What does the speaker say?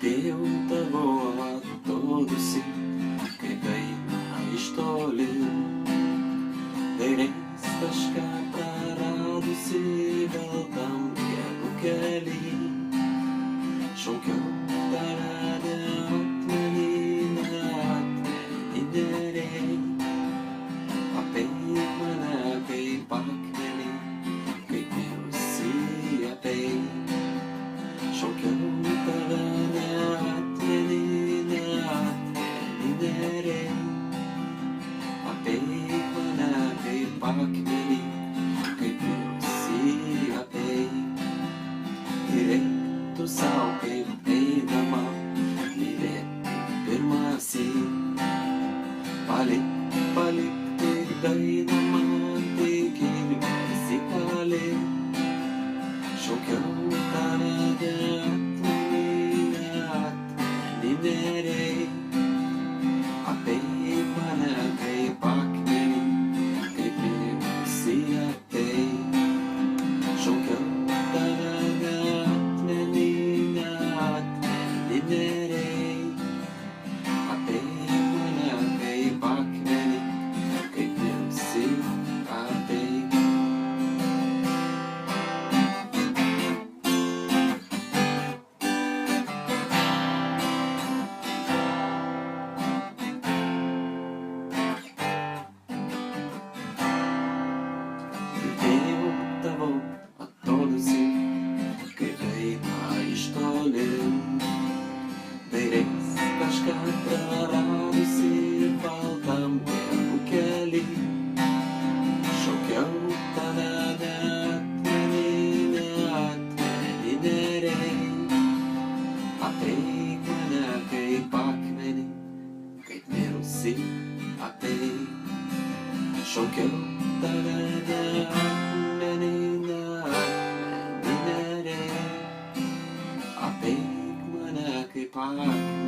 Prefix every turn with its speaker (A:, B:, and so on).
A: Girdėjau tavo atodūsį, kaip eina iš toli. Dairės kažką praradusi, gal tam kiekų kely. Šaukiau tave, neatmeni nereik. Apeik mane kaip akmenį, kaip mirusį apeik. Šaukiau tave, neatmeni nereik. Apeik mane kaip akmenį, kaip mirusį apeik. Ir eik tu sau kaip eidama, mylėti pirmąsyk. Palik tik dainą man, tik įsikalik. Šaukiau tave, neatmeni nereik. Apeik mane kaip akmenį, kaip mirusį apeik. Šaukiau tave, neatmeni nereik. Apeik mane kaip akmenį, kaip mirusį apeik. Girdėjau tavo atodūsį, kaip eina iš toli. Dairės kažką praradusi, baltam pievų kely. Šaukiau tave, neatmeni nereik. Apeik mane kaip akmenį, kaip mirusį apeik. Šaukiau tave, neatmeni nereik. Apeik mane kaip akmenį.